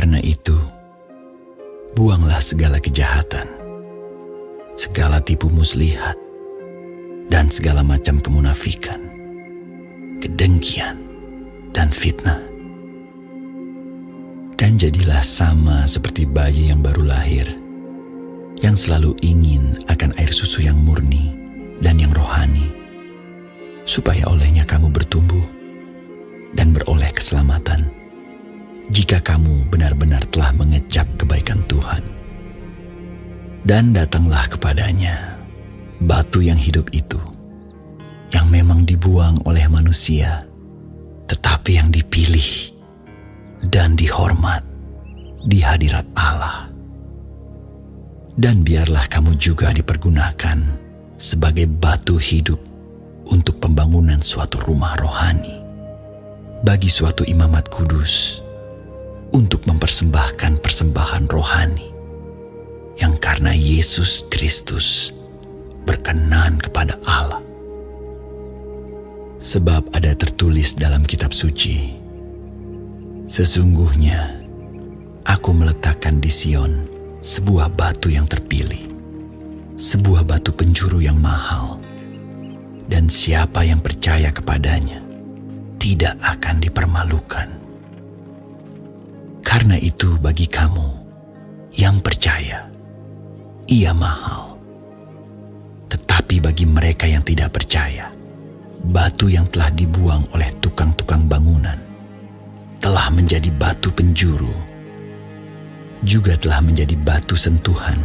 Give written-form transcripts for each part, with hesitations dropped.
Karena itu, buanglah segala kejahatan, segala tipu muslihat, dan segala macam kemunafikan, kedengkian, dan fitnah. Dan jadilah sama seperti bayi yang baru lahir, yang selalu ingin akan air susu yang murni dan yang rohani, supaya olehnya kamu bertumbuh dan beroleh keselamatan, jika kamu benar-benar telah mengecap kebaikan Tuhan. Dan datanglah kepadanya batu yang hidup itu, yang memang dibuang oleh manusia, tetapi yang dipilih dan dihormat di hadirat Allah. Dan biarlah kamu juga dipergunakan sebagai batu hidup untuk pembangunan suatu rumah rohani, bagi suatu imamat kudus, untuk mempersembahkan persembahan rohani yang karena Yesus Kristus berkenan kepada Allah. Sebab ada tertulis dalam kitab suci, "Sesungguhnya aku meletakkan di Sion sebuah batu yang terpilih, sebuah batu penjuru yang mahal, dan siapa yang percaya kepadanya tidak akan dipermalukan." Karena itu bagi kamu yang percaya, ia mahal. Tetapi bagi mereka yang tidak percaya, batu yang telah dibuang oleh tukang-tukang bangunan telah menjadi batu penjuru, juga telah menjadi batu sentuhan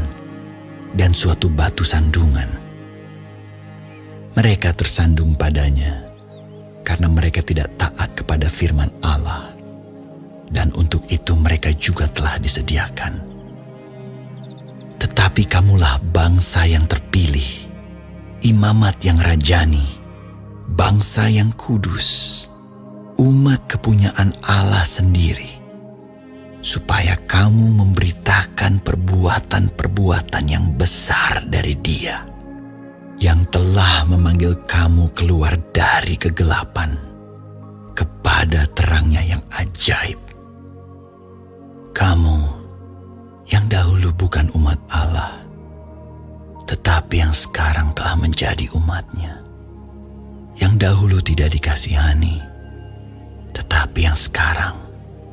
dan suatu batu sandungan. Mereka tersandung padanya karena mereka tidak taat kepada firman Allah, dan untuk itu mereka juga telah disediakan. Tetapi kamulah bangsa yang terpilih, imamat yang rajani, bangsa yang kudus, umat kepunyaan Allah sendiri, supaya kamu memberitakan perbuatan-perbuatan yang besar dari Dia, yang telah memanggil kamu keluar dari kegelapan kepada terangnya yang ajaib. Kamu yang dahulu bukan umat Allah, tetapi yang sekarang telah menjadi umat-Nya, yang dahulu tidak dikasihani, tetapi yang sekarang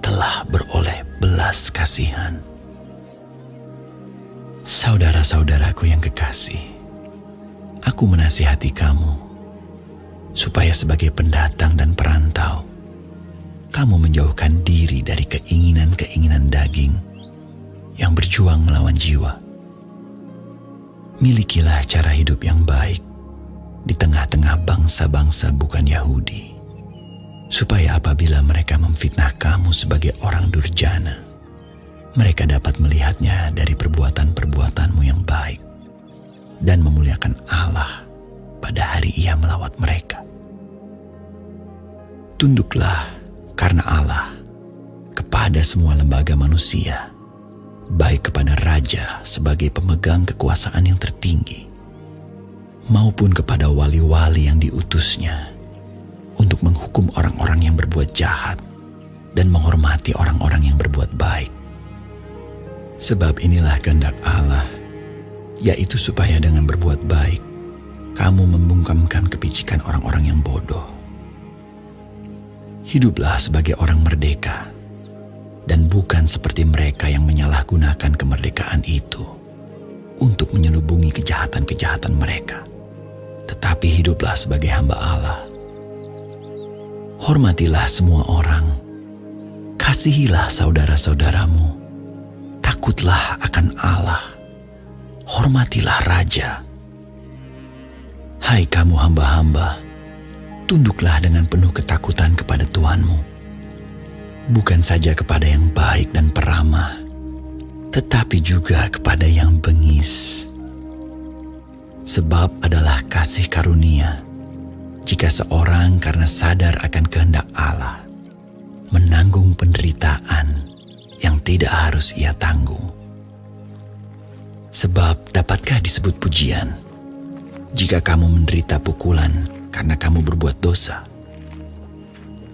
telah beroleh belas kasihan. Saudara-saudaraku yang kekasih, aku menasihati kamu supaya sebagai pendatang dan perantau, kamu menjauhkan diri dari keinginan-keinginan daging yang berjuang melawan jiwa. Milikilah cara hidup yang baik di tengah-tengah bangsa-bangsa bukan Yahudi, supaya apabila mereka memfitnah kamu sebagai orang durjana, mereka dapat melihatnya dari perbuatan-perbuatanmu yang baik dan memuliakan Allah pada hari Ia melawat mereka. Tunduklah karena Allah kepada semua lembaga manusia, baik kepada raja sebagai pemegang kekuasaan yang tertinggi, maupun kepada wali-wali yang diutusnya, untuk menghukum orang-orang yang berbuat jahat dan menghormati orang-orang yang berbuat baik. Sebab inilah kehendak Allah, yaitu supaya dengan berbuat baik, kamu membungkamkan kepicikan orang-orang yang bodoh. Hiduplah sebagai orang merdeka, dan bukan seperti mereka yang menyalahgunakan kemerdekaan itu untuk menyelubungi kejahatan-kejahatan mereka, tetapi hiduplah sebagai hamba Allah. Hormatilah semua orang, kasihilah saudara-saudaramu, takutlah akan Allah, hormatilah raja. Hai kamu hamba-hamba, tunduklah dengan penuh ketakutan kepada Tuhanmu, bukan saja kepada yang baik dan peramah, tetapi juga kepada yang bengis. Sebab adalah kasih karunia jika seorang karena sadar akan kehendak Allah menanggung penderitaan yang tidak harus ia tanggung. Sebab dapatkah disebut pujian jika kamu menderita pukulan karena kamu berbuat dosa?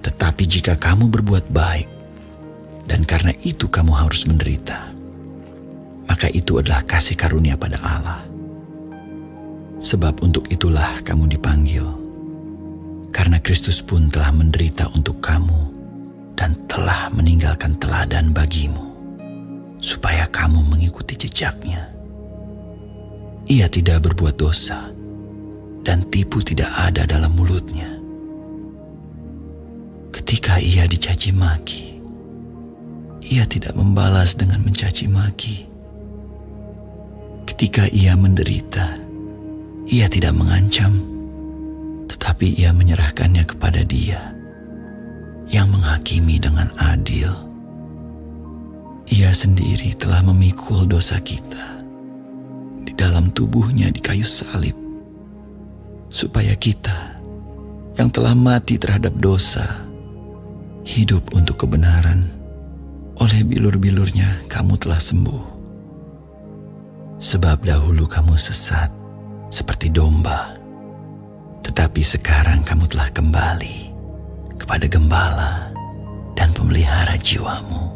Tetapi jika kamu berbuat baik, dan karena itu kamu harus menderita, maka itu adalah kasih karunia pada Allah. Sebab untuk itulah kamu dipanggil, karena Kristus pun telah menderita untuk kamu dan telah meninggalkan teladan bagimu, supaya kamu mengikuti jejaknya. Ia tidak berbuat dosa, dan tipu tidak ada dalam mulutnya. Ketika ia dicaci maki, ia tidak membalas dengan mencaci maki. Ketika ia menderita, ia tidak mengancam, tetapi ia menyerahkannya kepada Dia yang menghakimi dengan adil. Ia sendiri telah memikul dosa kita di dalam tubuhnya di kayu salib, supaya kita yang telah mati terhadap dosa hidup untuk kebenaran. Oleh bilur-bilurnya kamu telah sembuh. Sebab dahulu kamu sesat seperti domba, tetapi sekarang kamu telah kembali kepada Gembala dan Pemelihara jiwamu.